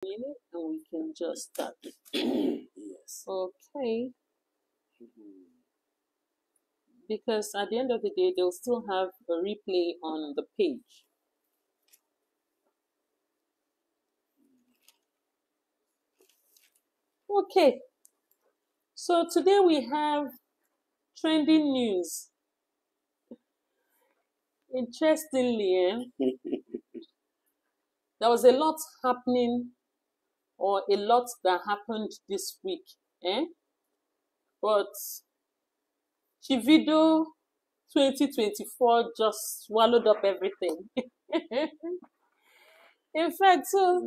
minute and we can just start. Yes. Okay. Mhm. Because at the end of the day, they'll still have a replay on the page. Okay. So today we have trending news. Interestingly, there was a lot happening or a lot that happened this week. But Chivido 2024 just swallowed up everything. In fact, so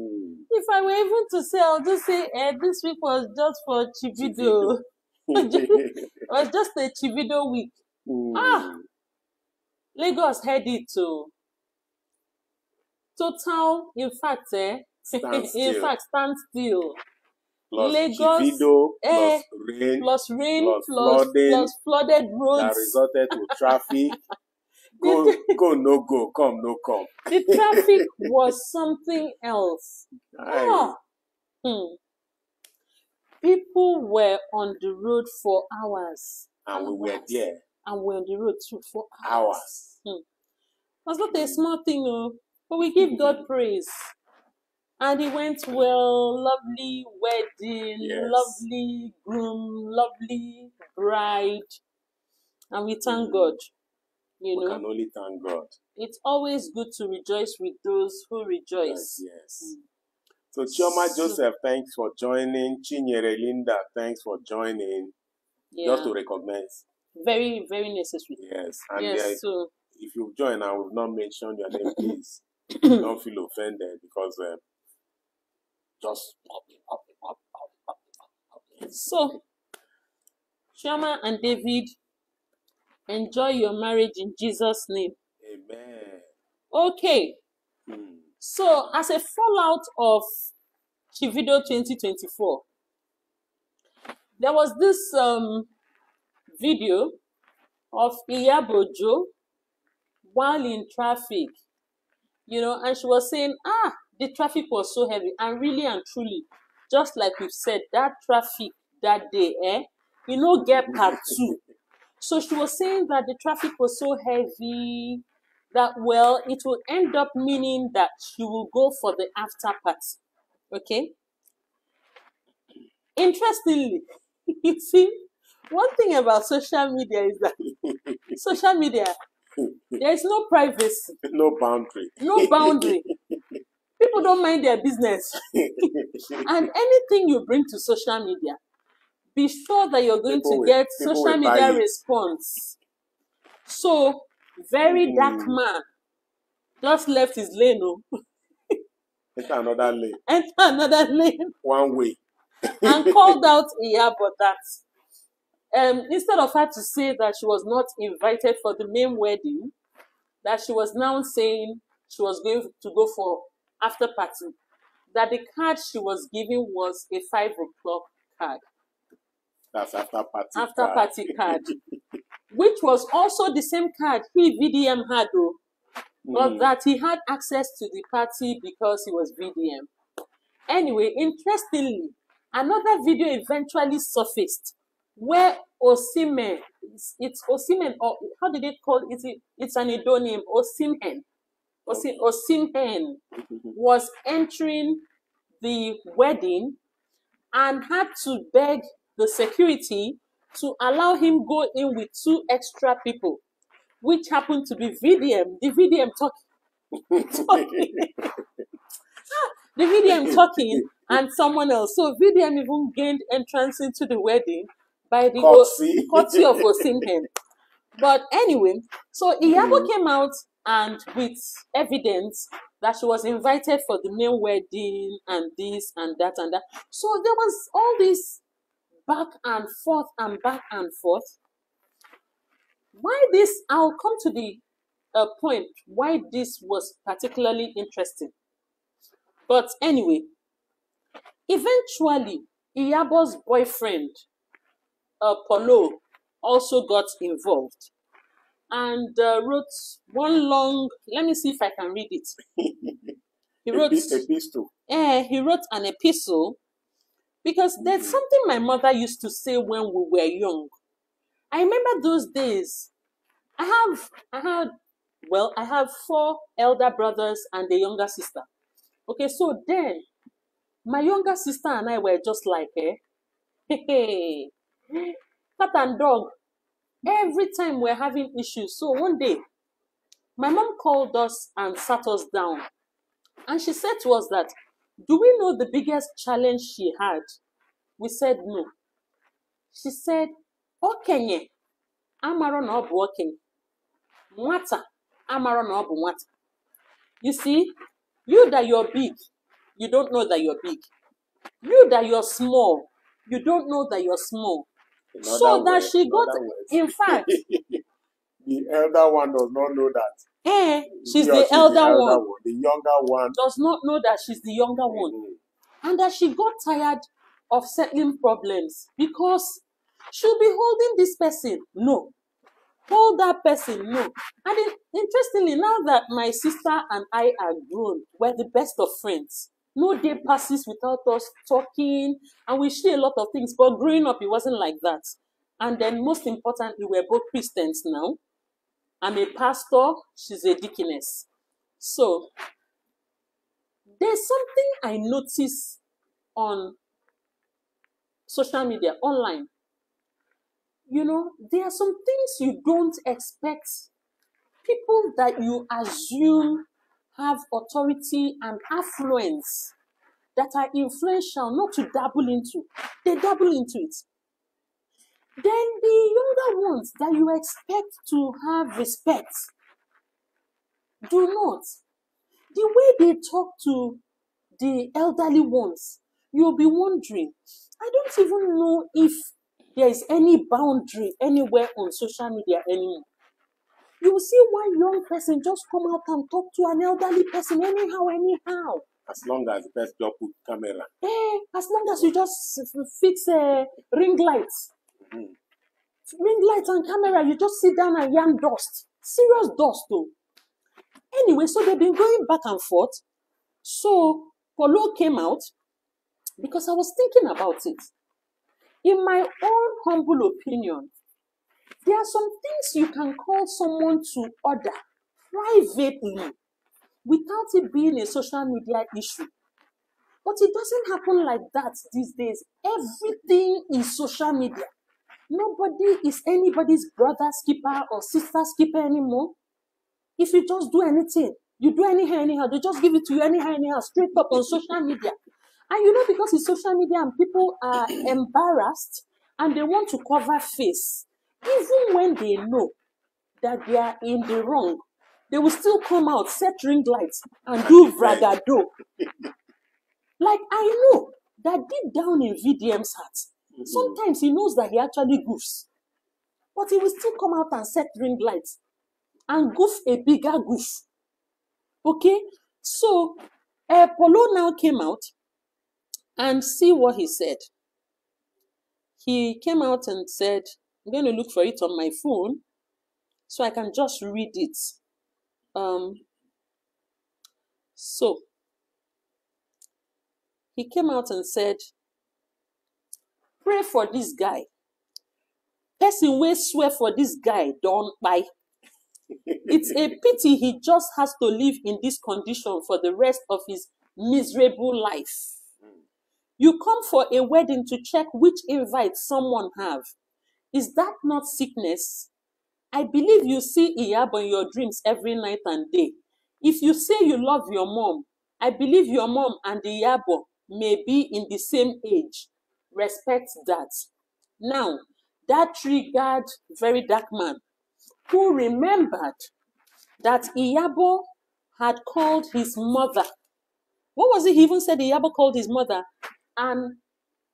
if I were even to say, I'll just say, this week was just for Chivido. It was just a Chivido week. Lagos headed to total, in fact, stand still. Plus Lagos, Chivido, plus rain, plus flooded roads that resulted to traffic. Go, no go, come, no come. The traffic was something else. People were on the road for hours. And we were there. And we were on the road too for hours. That's not a small thing, no. But we give God praise. And it went well. Lovely wedding, lovely groom, lovely bride. And we thank God. We can only thank God. It's always good to rejoice with those who rejoice. Yes. So Chioma Joseph, thanks for joining. Chinyere Linda, thanks for joining. Just to recognize. Very, very necessary. Yes. And so if you've joined and we've not mentioned your name, please don't feel offended because just So Chioma and David, enjoy your marriage in Jesus' name. Amen. Okay. So as a fallout of Chivido 2024, there was this video of Iyabojo while in traffic, and she was saying, the traffic was so heavy, and really and truly, just like we've said, that traffic that day, get part two. So she was saying that the traffic was so heavy that, well, it will end up meaning that she will go for the after party. Okay? Interestingly, you see, one thing about social media is that social media, there is no privacy. No boundary. No boundary. People don't mind their business. And anything you bring to social media, be sure that you're going to get social media response. So, very dark man just left his lane. Enter another lane. Enter another lane. One way. And called out Iyabo that instead of her to say that she was not invited for the main wedding, that she was now saying she was going to go for after party, that the card she was giving was a 5 o'clock card. That's after party card. Which was also the same card he VDM had, though, but that he had access to the party because he was VDM. Anyway, interestingly, another video eventually surfaced where Osimhen, it's Osimhen, or how did they call it? It's an Edo name, Osimhen. Osimhen was entering the wedding and had to beg the security to allow him go in with 2 extra people, which happened to be VDM. The VDM talking. The VDM talking and someone else. So VDM even gained entrance into the wedding by the courtesy of Osimhen. But anyway, so Iyabo came out and with evidence that she was invited for the main wedding and this and that and that. So there was all this back and forth and back and forth. Why this? I'll come to the point why this was particularly interesting. But anyway, eventually, Iyabo's boyfriend, Polo, also got involved and wrote one long, let me see if I can read it. He wrote he wrote an epistle because there's something my mother used to say when we were young. I remember those days. I have 4 elder brothers and a younger sister. Okay, so then my younger sister and I were just like, hey, cat and dog. Every time we're having issues. So one day, my mom called us and sat us down. And she said to us that, do we know the biggest challenge she had? We said no. She said, okenye, amaro na obu okenye. Nwata, amaro na obu nwata. You see, you that you're big, you don't know that you're big. You that you're small, you don't know that you're small. So that she got, in fact, the elder one does not know that. She's the elder one. The younger one does not know that she's the younger one. And that she got tired of settling problems because she'll be holding this person. No. Hold that person. No. And interestingly, now that my sister and I are grown, we're the best of friends. No day passes without us talking, and we share a lot of things. But growing up, it wasn't like that. And then most importantly, we're both Christians now. I'm a pastor, she's a deaconess. So, there's something I notice on social media, online. You know, there are some things you don't expect. People that you assume have authority and affluence that are influential, not to dabble into. They dabble into it. Then the younger ones that you expect to have respect do not. The way they talk to the elderly ones, you'll be wondering, I don't even know if there is any boundary anywhere on social media anymore. You will see one young person just come out and talk to an elderly person anyhow. As long as the person just put camera. As long as you just fix ring lights. Ring lights and camera, you just sit down and yarn dust. Serious dust though. Anyway, so they've been going back and forth. So Polo came out because I was thinking about it. In my own humble opinion, there are some things you can call someone to order privately without it being a social media issue. But it doesn't happen like that these days. Everything is social media. Nobody is anybody's brother's keeper or sister's keeper anymore. If you just do anything, you do anyhow, they just give it to you anyhow, straight up on social media. And you know, because it's social media and people are embarrassed and they want to cover face, even when they know that they are in the wrong, they will still come out, set ring lights, and do vragado. Like, I know that deep down in VDM's heart, sometimes he knows that he actually goofs. But he will still come out and set ring lights and goof a bigger goof. Okay? So, Polo now came out and see what he said. He came out and said, I'm going to look for it on my phone so I can just read it. So, he came out and said, pray for this guy. Person will swear for this guy, don't buy. It's a pity he just has to live in this condition for the rest of his miserable life. You come for a wedding to check which invite someone have. Is that not sickness? I believe you see Iyabo in your dreams every night and day. If you say you love your mom, I believe your mom and Iyabo may be in the same age. Respect that. Now, that triggered very dark man who remembered that Iyabo had called his mother. What was it he even said Iyabo called his mother? An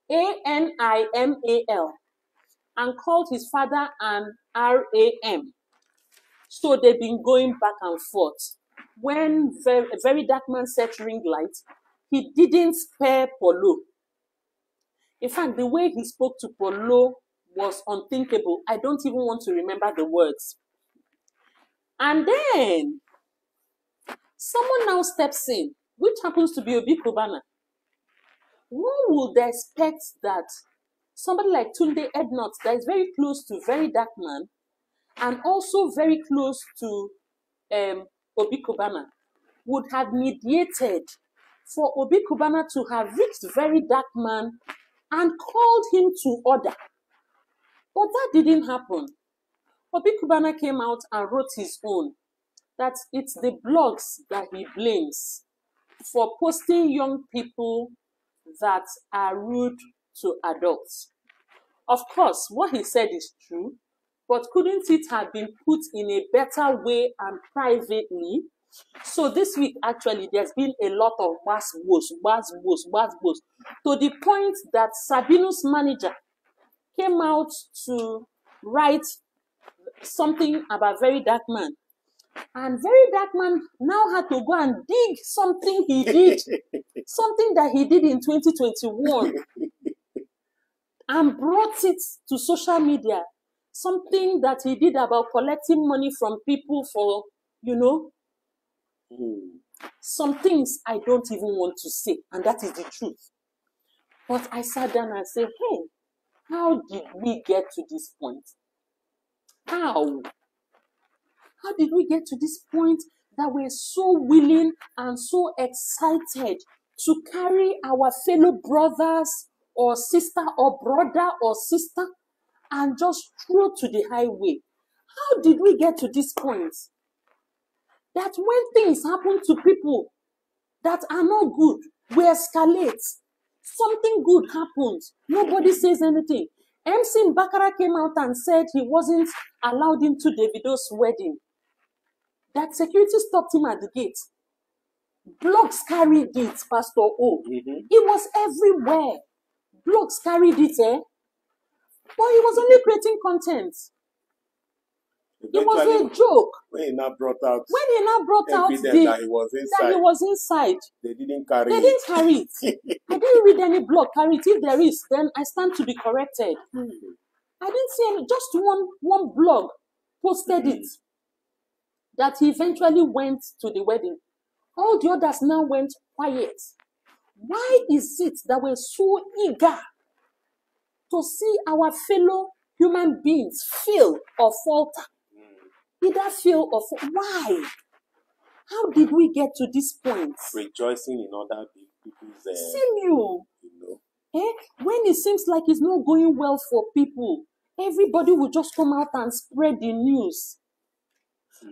Animal. And called his father an Ram. So they've been going back and forth. When a very dark man set ring light, he didn't spare Polo. In fact, the way he spoke to Polo was unthinkable. I don't even want to remember the words. And then, someone now steps in. which happens to be Obi Kubana. One would expect that somebody like Tunde Ednut, that is very close to Very Dark Man, and also very close to Obi Kubana, would have mediated for Obi Kubana to have reached Very Dark Man and called him to order. But that didn't happen. Obi Kubana came out and wrote his own, that it's the blogs that he blames for posting young people that are rude to adults. Of course, what he said is true, but couldn't it have been put in a better way and privately? So this week, actually, there's been a lot of buzz, to the point that Sabino's manager came out to write something about Very Dark Man. And Very Dark Man now had to go and dig something he did, something that he did in 2021, and brought it to social media, something that he did about collecting money from people for, some things I don't even want to say, and that is the truth. But I sat down and said, hey, how did we get to this point? How? How did we get to this point that we're so willing and so excited to carry our fellow brothers or sister or brother or sister and just throw to the highway? How did we get to this point? That when things happen to people that are not good, we escalate. Something good happens. Nobody says anything. MC Bakara came out and said he wasn't allowed into Davido's wedding. That security stopped him at the gate. Blogs carried it, Pastor O. It was everywhere. Blogs carried it, but he was only creating content. It was a joke. When he now brought out evidence that he was inside, they didn't carry it. I didn't read any blog carry it. If there is, then I stand to be corrected. I didn't see any. Just one blog posted it, that he eventually went to the wedding. All the others now went quiet. Why is it that we're so eager to see our fellow human beings fail or falter? Either fail or fall. Why? How did we get to this point? Rejoicing in other people's When it seems like it's not going well for people, everybody will just come out and spread the news.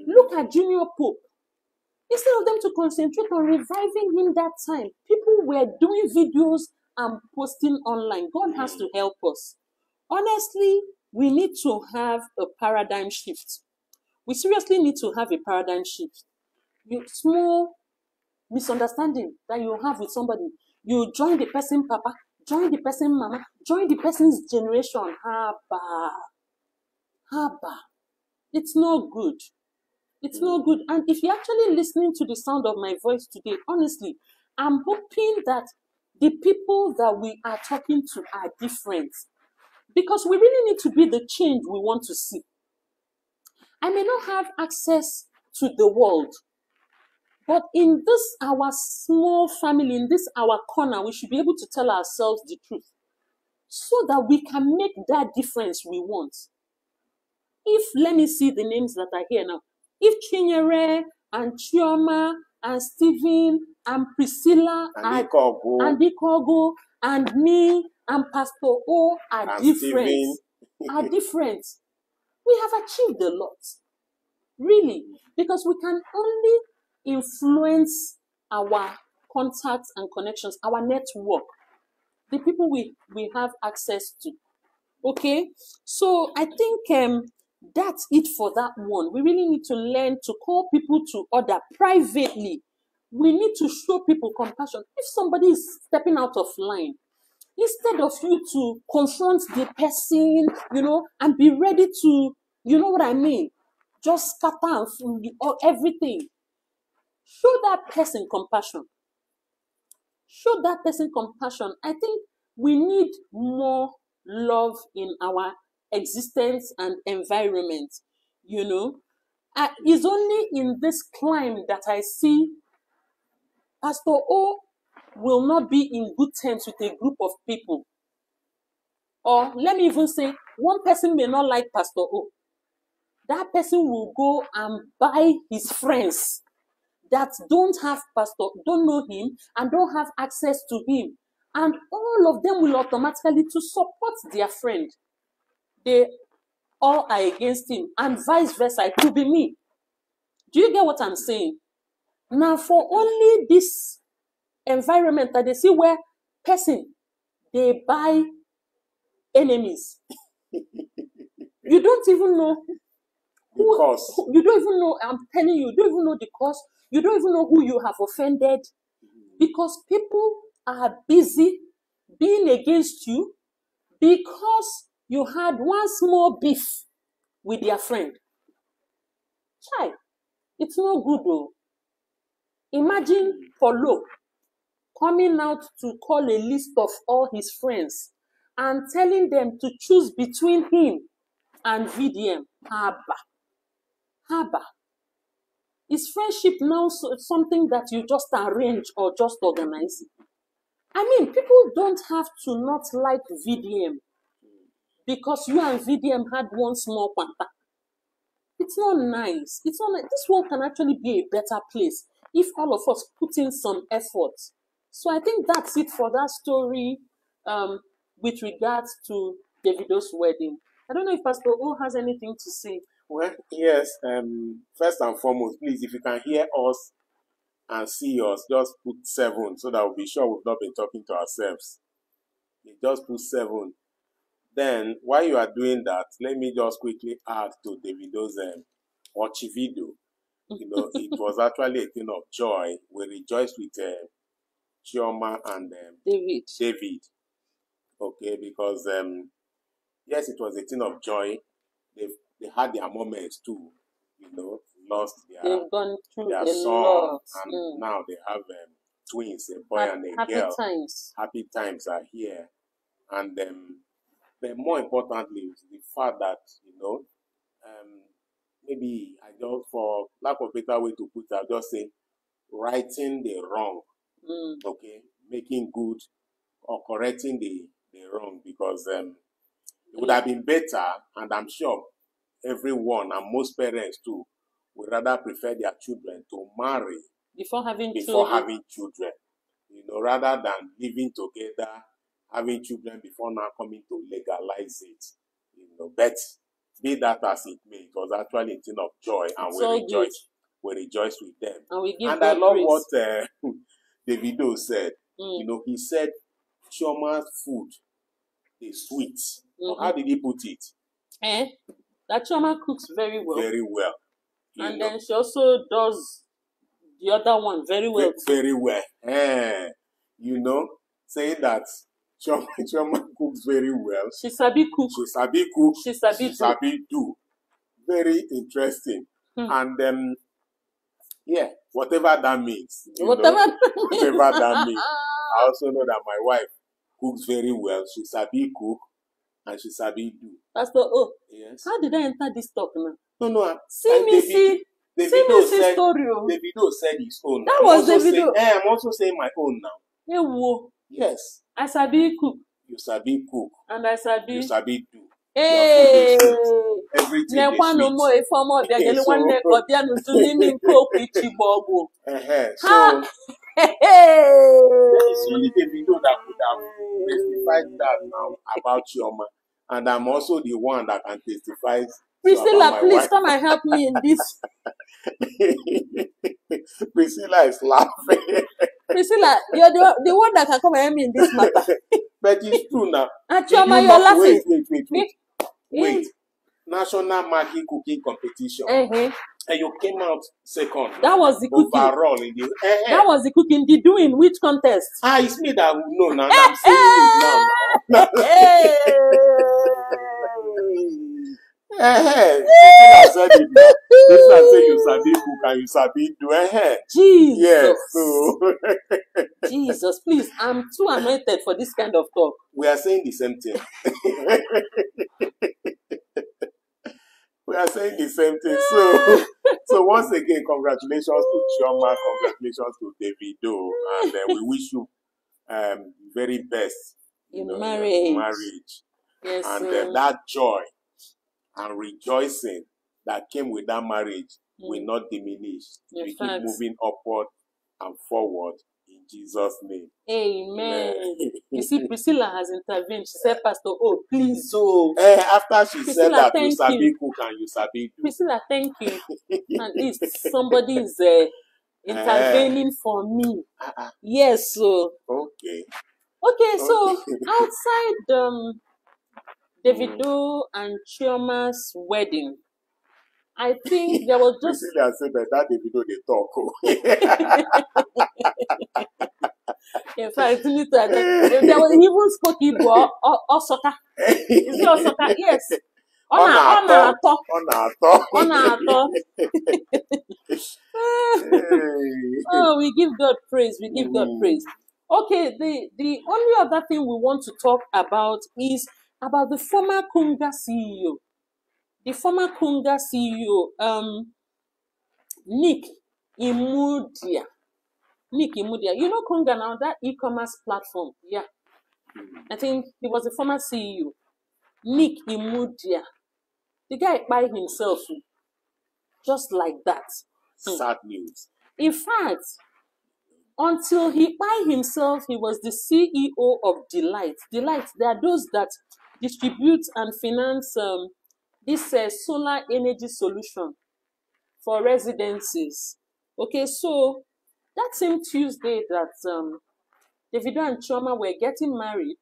Look at Junior Pope. Instead of them to concentrate on reviving him that time, people were doing videos and posting online. God has to help us. Honestly, we need to have a paradigm shift. We seriously need to have a paradigm shift. Small misunderstanding that you have with somebody, you join the person papa, join the person mama, join the person's generation. Haba. It's not good. It's not good. And if you're actually listening to the sound of my voice today, honestly, I'm hoping that the people that we are talking to are different. Because we really need to be the change we want to see. I may not have access to the world, but in this our small family, in this our corner, we should be able to tell ourselves the truth so that we can make that difference we want. Let me see the names that are here now. If Chinyere and Chioma and Stephen and Priscilla and Ikogo and me and Pastor O are different, we have achieved a lot. Really. Because we can only influence our contacts and connections, our network, the people we have access to. Okay? So I think that's it for that one. We really need to learn to call people to order privately. We need to show people compassion. If somebody is stepping out of line, instead of you to confront the person, and be ready to, just scatter everything. Show that person compassion. Show that person compassion. I think we need more love in our existence and environment. It's only in this climb that I see Pastor O will not be in good terms with a group of people. Or let me even say, one person may not like Pastor O. That person will go and buy his friends that don't know him and don't have access to him. And all of them will automatically to support their friend. They all are against him, and vice versa. It could be me. Do you get what I'm saying? Now, for only this environment that they see where person, they buy enemies. You don't even know who, you don't even know, I'm telling you, you don't even know the cause. You don't even know who you have offended. Because people are busy being against you because you had one small beef with their friend. Chai, it's not good though. Imagine Paulo coming out to call a list of all his friends and telling them to choose between him and VDM. Haba. Is friendship now something that you just arrange or just organize? I mean, people don't have to not like VDM because you and VDM had one small quanta. It's not nice. It's not like this world can actually be a better place if all of us put in some effort. So I think that's it for that story with regards to Davido's wedding. I don't know if Pastor O has anything to say. Well, yes. First and foremost, please, if you can hear us and see us, just put 7 so that we'll be sure we've not been talking to ourselves. You just put 7. Then, while you are doing that, let me just quickly add to Davido's Ochivido. You know, it was actually a thing of joy. We rejoiced with Chioma and David. Okay, because yes, it was a thing of joy. They had their moments too. You know, lost They've gone through their a son, lot. and now they have twins, a boy and a girl. Times. Happy times are here, and but more importantly, the fact that maybe I just, for lack of a better way to put it, I'll just say righting the wrong. Okay, making good or correcting the wrong, because it would have been better, and I'm sure everyone and most parents too would rather prefer their children to marry before having children, you know, rather than living together, having children before now coming to legalize it, you know. But be that as it may, it was actually a thing of joy, and we rejoice with them. And I love what Davido said. You know, he said Chioma's food is sweet. Or how did he put it? That Chioma cooks very well. Very well. And then she also does the other one very well. Very well. You know, saying that Chioma cooks very well. She sabi cook. She sabi cook. She sabi do. Very interesting. And yeah, whatever that means. Whatever that means. I also know that my wife cooks very well. She sabi cook and she sabi do. Pastor O, yes. How did I enter this talk now? No. See me see story. Davido said his own. That was Davido. I'm also saying my own now. Ewo. Yes. I sabi cook. You sabi cook. And I sabi. You sabi do. Hey. Everything is sweet. So it's only Davido that could have testified that now about Chioma. And I'm also the one that can testify. Priscilla, please come and help me in this. Priscilla is laughing. Priscilla, you're the one that can come and help me in this matter. But it's true now. And Chioma, you're laughing. Wait. National Maggi cooking competition. And you came out second. That was the cooking. Overall in the that was the cooking. The doing which contest? It's me that will know now. I'm saying it now. I said it now. This is say you sabi cook and you sabi do. Jesus. Yes. So Jesus, please. I'm too anointed for this kind of talk. We are saying the same thing. We are saying the same thing. So, so once again, congratulations to Chioma, congratulations to Davido, and we wish you very best in your marriage. Yes, and that joy and rejoicing that came with that marriage will not diminish. We keep moving upward and forward in Jesus' name. Amen. You see, Priscilla has intervened. She said, Pastor, oh, please, oh. After she Priscilla, said that you Sabi cook and you Sabi do. Priscilla, thank you. At least somebody is intervening for me. Yes, so. Okay. Okay, so outside Davido and Chioma's wedding, I think there was just... Priscilla said that Davido they talk. In fact, there was even spoke Igbo or Soka. Is it Soka? Yes. Ona ato. Oh, we give God praise. We give God praise. Okay, the only other thing we want to talk about is about the former Kunga CEO. The former Kunga CEO, Nick Imudia. You know Kunga now, that e-commerce platform. Yeah. I think he was the former CEO. Nick Imudia. The guy by himself. Just like that. Sad news. In fact, until he by himself, he was the CEO of Delight. Delight, they are those that distribute and finance this solar energy solution for residences. Okay, so that same Tuesday that Davido and Chioma were getting married,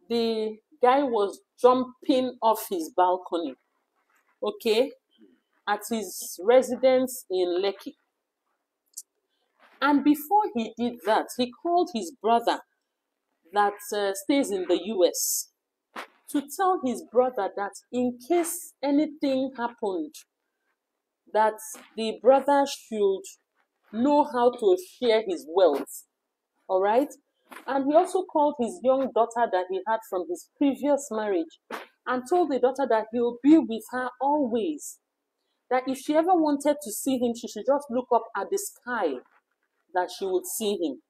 the guy was jumping off his balcony, okay, at his residence in Lekki. And before he did that, he called his brother that stays in the US to tell his brother that in case anything happened, that the brother should know how to share his wealth. All right? And he also called his young daughter that he had from his previous marriage and told the daughter that he will be with her always. That if she ever wanted to see him, she should just look up at the sky, that she would see him.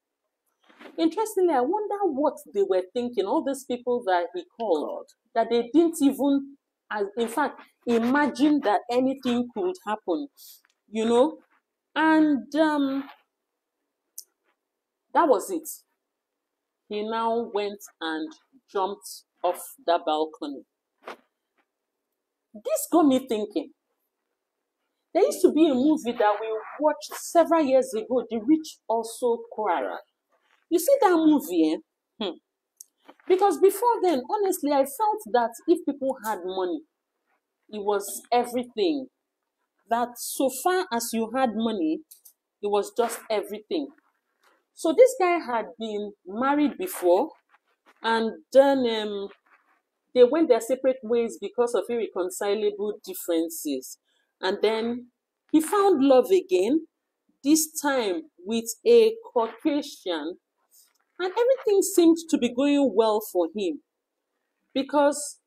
Interestingly, I wonder what they were thinking, all these people that he called, that they didn't even, in fact, imagine that anything could happen, you know? And that was it. He now went and jumped off the balcony. This got me thinking. There used to be a movie that we watched several years ago, The Rich Also Cry. You see that movie, Because before then, honestly, I felt that if people had money, it was everything. That so far as you had money, it was just everything. So this guy had been married before, and then they went their separate ways because of irreconcilable differences. And then he found love again, this time with a Caucasian, and everything seemed to be going well for him. Because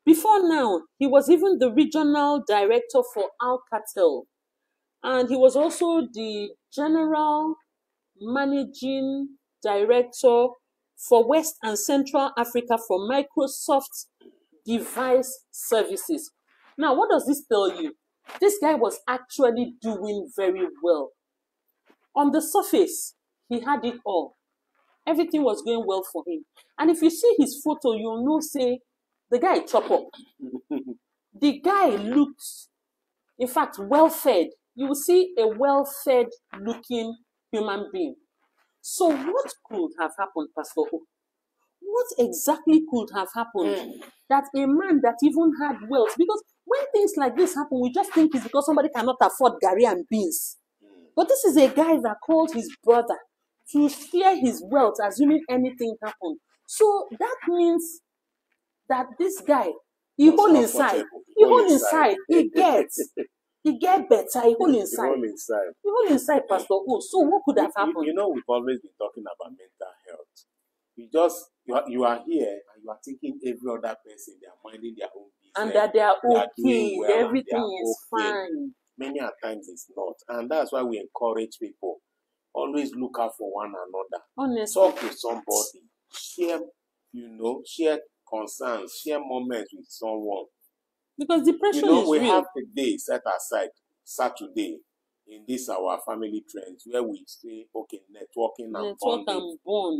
before now, he was even the regional director for Alcatel. And he was also the general managing director for West and Central Africa for Microsoft Device Services. Now, what does this tell you? This guy was actually doing very well. On the surface, he had it all. Everything was going well for him. And if you see his photo, you'll know, say, the guy chop up. The guy looked, in fact, well-fed. You will see a well-fed looking human being. So what could have happened, Pastor O? What exactly could have happened that a man that even had wealth, because when things like this happen, we just think it's because somebody cannot afford gari and beans. But this is a guy that called his brother to share his wealth, assuming anything happened. So that means that this guy, he hold inside. He hold inside. He gets. He get better. He hold inside. He hold inside, Pastor O. So what could have happened? You know, we've always been talking about mental health. You are here and you are thinking every other person, they are minding their own and that they are okay, doing well, and they are everything is okay. fine. Many a times it's not. And that's why we encourage people. Always look out for one another. Honestly. Talk to somebody. Share concerns, share moments with someone. Because depression is we real. have a day set aside, Saturday, in this our family trends, where we say, okay, networking and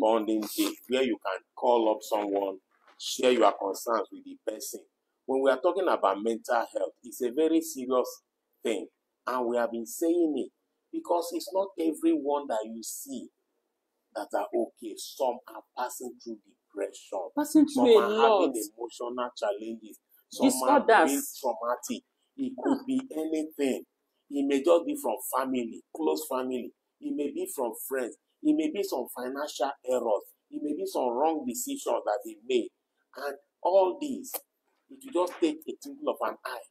bonding day, where you can call up someone, share your concerns with the person. When we are talking about mental health, it's a very serious thing. And we have been saying it because it's not everyone that you see that are okay. Some are passing through depression. Some are having emotional challenges. Some are being traumatic. It could be anything. It may just be from family, close family. It may be from friends. It may be some financial errors. It may be some wrong decisions that they made. And all these, it will just take a twinkle of an eye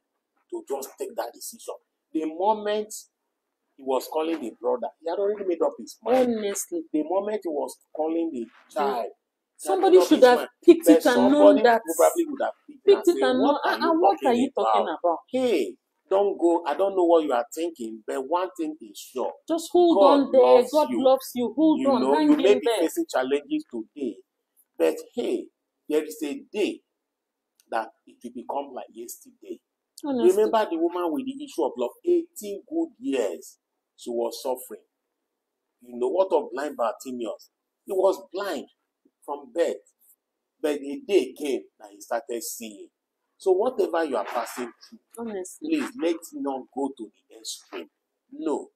to just take that decision. The moment he was calling the brother, he had already made up his mind. Honestly. The moment he was calling the child, somebody should have picked it and known that. Probably would have picked it and known. What are you talking about? Hey, don't go. I don't know what you are thinking, but one thing is sure. Just hold on there. God loves you. Hold on. You may be facing challenges today, but hey, there is a day that it will become like yesterday. Honestly. Remember the woman with the issue of love, 18 good years she was suffering. What of blind Bartimaeus? He was blind from birth, but a day came that he started seeing. So whatever you are passing through, honestly, please let's not go to the extreme. No,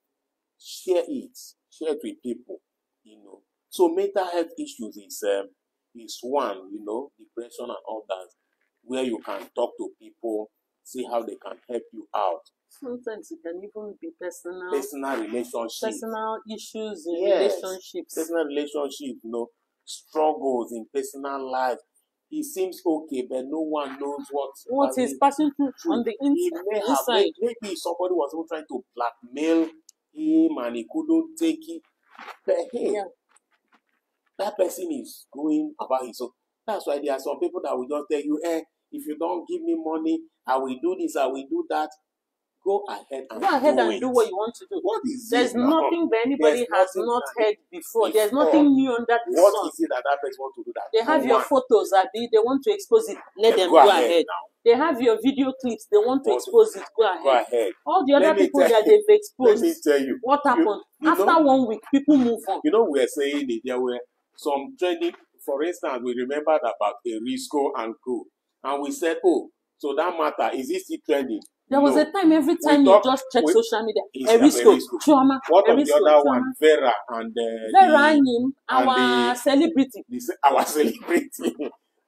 share it with people. So mental health issues is one, depression and all that, where you can talk to people, see how they can help you out. Sometimes it can even be personal relationships, personal issues in relationships, personal relationships. Struggles in personal life. He seems okay, but no one knows what he's passing through on the inside. Maybe somebody was even trying to blackmail him and he couldn't take it. But hey, that person is going about his own. That's why there are some people that will just tell you, if you don't give me money, I will do this, I will do that. Go ahead and do what you want to do. What is There's nothing that anybody has not heard before. There's nothing new under the sun. What is it that person wants to do? That they have your photos, Sabi. They want to expose it. Let them go ahead. They have your video clips. They want to expose it. Go ahead. All the other people that they've exposed. Let me tell you. What happened? After 1 week, people move on. We are saying it. There were some trending. For instance, we remembered about Erisco and Co. And we said, so that matter, is it still trending? There was a time, every time you just check social media, Erisco, Chioma, what of the other one? Vera and our celebrity. Our celebrity.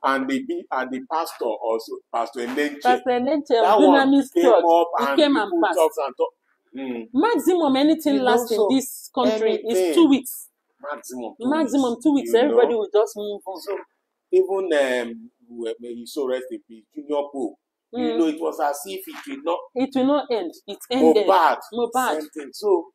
And the pastor also, Pastor Enenche. Pastor Enenche, that one came up and came and passed. Maximum anything lasts in this country is 2 weeks. Maximum 2 weeks. Everybody will just move on. So even may he so rest in peace, Junior Pope. It was as if it will not end. It ended. Mohbad. So,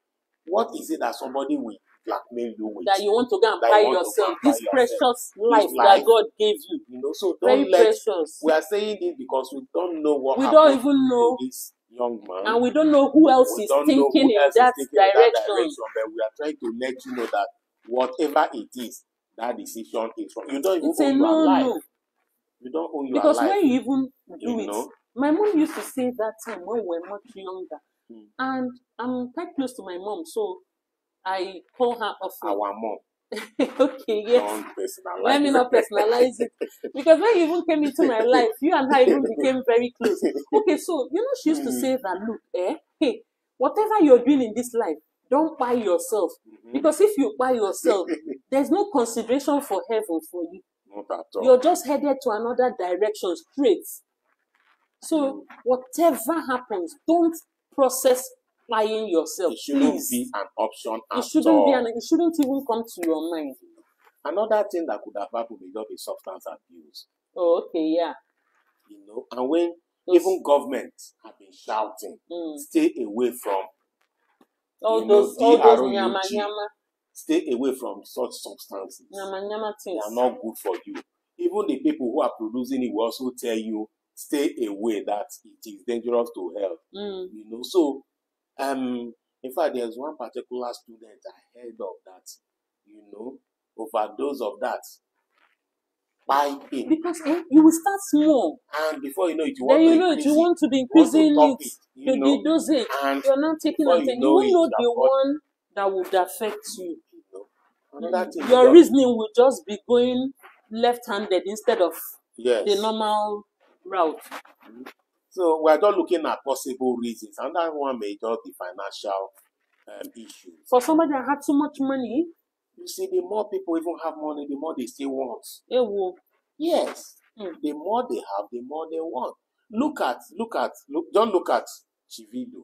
what is it that somebody will blackmail you with? That you want to go and buy yourself this precious life that God gave you. So very precious. We are saying this because we don't know what we don't even know to this young man, and we don't know who else is thinking in that direction. But we are trying to let you know that whatever it is, that decision is wrong. You don't even own your life. No. You don't own your life. Because when you even do it, my mom used to say that time when we were much younger. And I'm quite close to my mom, so I call her often. Our mom. Okay, yes. Let me not personalize it. Because when you even came into my life, you and I even became very close. Okay, so, she used to say that, look, hey, whatever you're doing in this life, don't buy yourself. Because if you buy yourself, there's no consideration for heaven for you. Not at all. You're just headed to another direction, straight. So, whatever happens, don't process buying yourself. It shouldn't be an option at all. It shouldn't even come to your mind. Another thing that could have happened is substance abuse. Oh, okay, yeah. And when even governments have been shouting, stay away from all those nyama. Stay away from such substances. Nyama things. They are not good for you. Even the people who are producing it will also tell you stay away, that it is dangerous to health. You know, so in fact, there's one particular student I heard of that, you know, overdose of that piping. Because you will start small. And before you know it, you Then want to you know it, increase you it. want to be You want to increasing top it, you know, the dosage. and You're not taking before and taking. you You know won't it, know you the have got, one that would affect you. you know, another thing Your is reasoning will just be going left-handed instead of yes. the normal route. So we're just looking at possible reasons. Another one may just be financial issues. For somebody that had too much money, you see, the more people even have money, the more they still want. they will. Yes. The more they have, the more they want. Look, don't look at Chivido.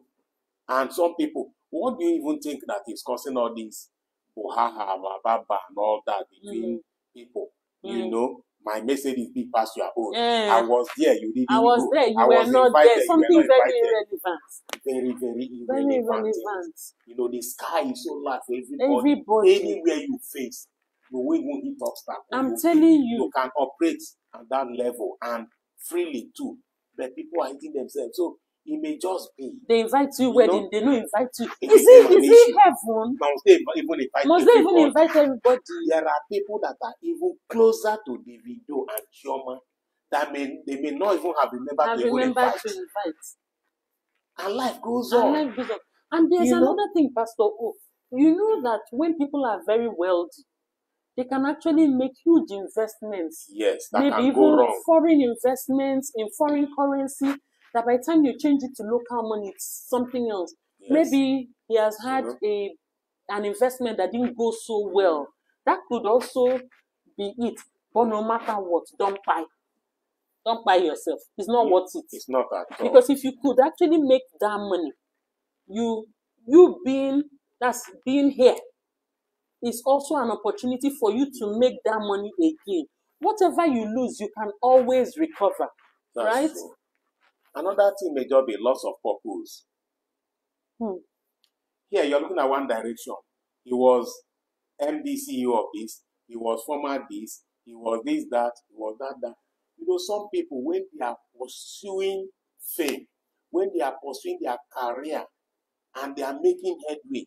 And some people, what do you even think that is causing all this bohaha, bababa, and all that between people? You know, my message is big past your own. I was there, you didn't I was go. there, you I were was not invited, there. Something very irrelevant. Very irrelevant. You know, the sky is so large for everybody. Anywhere you face, you will even hit obstacles. I'm telling you. You can operate at that level and freely too. But people are hitting themselves. So it may just be. They invite you wedding, they don't invite you. Is it heaven? Must they even invite everybody? There are people that are even closer to Davido and Chioma that they may not even have remembered to even invite. And life goes on. And there's another thing, Pastor O. You know that when people are very wealthy, they can actually make huge investments. Yes, that maybe can even go wrong. Foreign investments in foreign currency, that by the time you change it to local money, it's something else. Yes. Maybe he has had an investment that didn't go so well. That could also be it. But no matter what, don't buy. Don't buy yourself. It's not worth it. It's not at all. Because if you could actually make that money, you being here is also an opportunity for you to make that money again. Whatever you lose, you can always recover. That's right? True. Another thing may just be loss of purpose. Here, you're looking at one direction. He was MD CEO of this. He was former this. He was this, that. He was that. You know, some people, when they are pursuing fame, when they are pursuing their career, and they are making headway,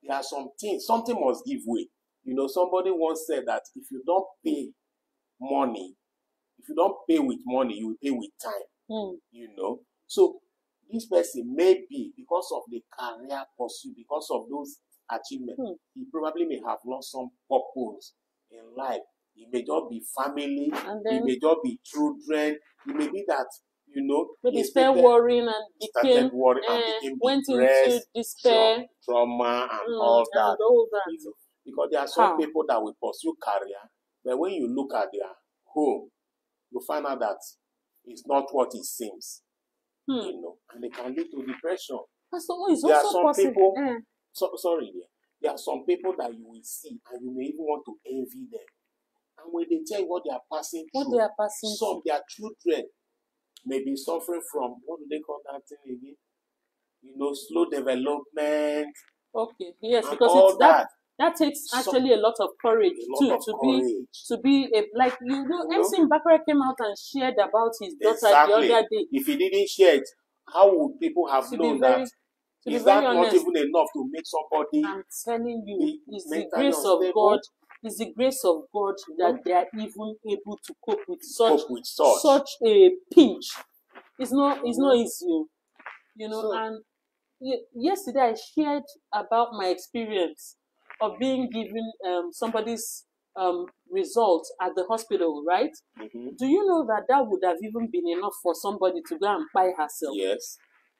there are some things, something must give way. You know, somebody once said that if you don't pay money, if you don't pay with money, you will pay with time. You know, so this person may be, because of the career pursuit, because of those achievements, he probably may have lost some purpose in life. It may just be family, it may just be children, it may be that, you know, he started worrying and went into despair, trauma, and all that. You know, because there are some people that will pursue career, but when you look at their home, you find out that it's not what it seems. You know, and it can lead to depression. There are some people. There are some people that you will see, and you may even want to envy them. And when they tell you what they are passing through, their children may be suffering from, what do they call that thing again? You know, slow development. Okay, yes, because it's that takes actually a lot of courage to be like MC Bakare came out and shared about his daughter the other day. If he didn't share it, how would people have known that? Is that not even enough to make somebody? I'm telling you, it's the grace of God. It's the grace of God that they are even able to cope with such a pinch. It's not easy, you know. And yesterday I shared about my experience of being given somebody's results at the hospital, right? Do you know that would have even been enough for somebody to go and buy herself? Yes.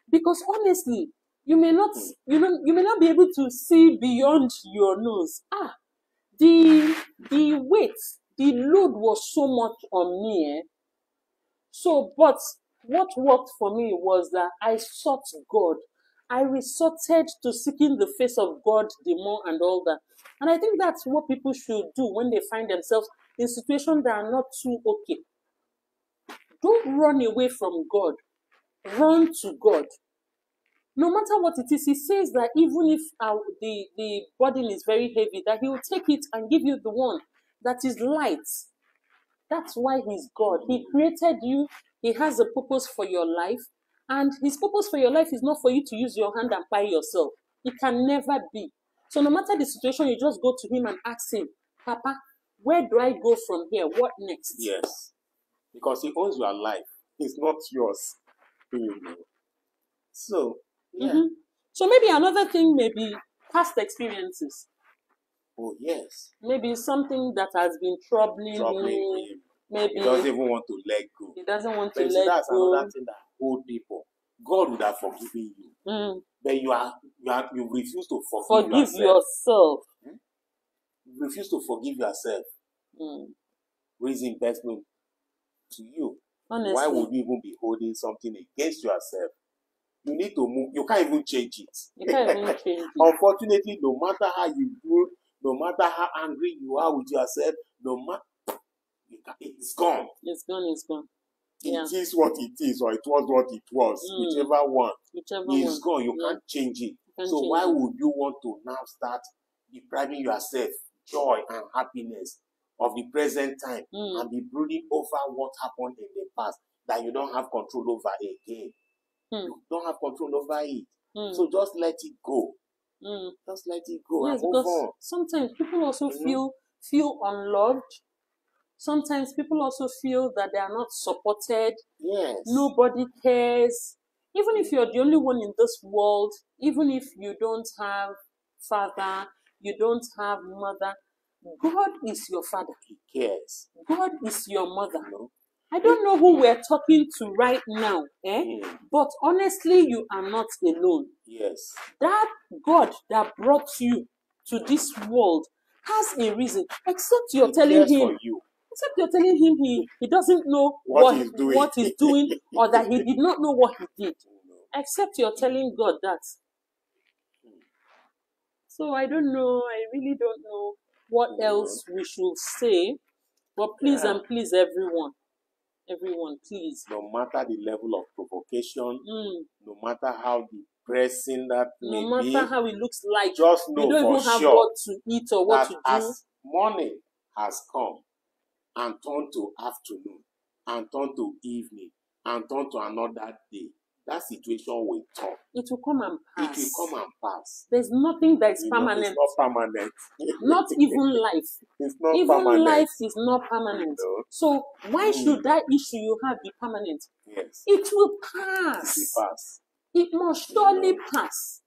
Because honestly, you may not be able to see beyond your nose. The weight, the load was so much on me. So, but what worked for me was that I sought God. I resorted to seeking the face of God the more and all that. And I think that's what people should do when they find themselves in situations that are not too okay. Don't run away from God. Run to God. No matter what it is, he says that even if the burden is very heavy, that he will take it and give you the one that is light. That's why he's God. He created you He has a purpose for your life. And his purpose for your life is not for you to use your hand and buy yourself. It can never be. So no matter the situation, you just go to him and ask him, Papa, where do I go from here? What next? Yes. Because he owns your life. It's not yours. So, yeah. Mm-hmm. So maybe another thing may be past experiences. Oh, yes. Maybe something that has been troubling him. Maybe he doesn't even want to let go. He doesn't want but to let that's go. Another thing that hold people. God would have forgiven you. But you refuse to forgive yourself. You refuse to forgive yourself. Reason best known to you. Honestly. Why would you even be holding something against yourself? You need to move. You can't even change it. You can't even change it. Unfortunately, no matter how you do, no matter how angry you are with yourself, it's gone. It's gone. It's gone. Yeah. It is what it is, or it was what it was. Whichever one. It's gone. You can't change it. So why would you want to now start depriving yourself joy and happiness of the present time and be brooding over what happened in the past that you don't have control over again? You don't have control over it. So just let it go. Just let it go and move on. Sometimes people also feel unloved. Sometimes people also feel that they are not supported. Yes. Nobody cares. Even if you're the only one in this world, even if you don't have father, you don't have mother, God is your father. He cares. God is your mother. I don't know who we're talking to right now, but honestly, you are not alone. Yes. That God that brought you to this world has a reason. Except you're telling him, except you're telling him he doesn't know what he's doing, or that he did not know what he did. Except you're telling God that. So I don't know. I really don't know what else we should say. But please and please, everyone, please. No matter the level of provocation, no matter how depressing that may be, no matter how it looks like, just know you don't for even have sure what to eat or what to do. As morning has come and turned to afternoon and turned to evening and turned to another day, that situation will turn. It will come and pass. It will come and pass. There's nothing that is permanent. It's not permanent. Not even life. It's not even permanent. Life is not permanent. So why should that issue you have be permanent? Yes. It will pass. It will pass. It must surely pass.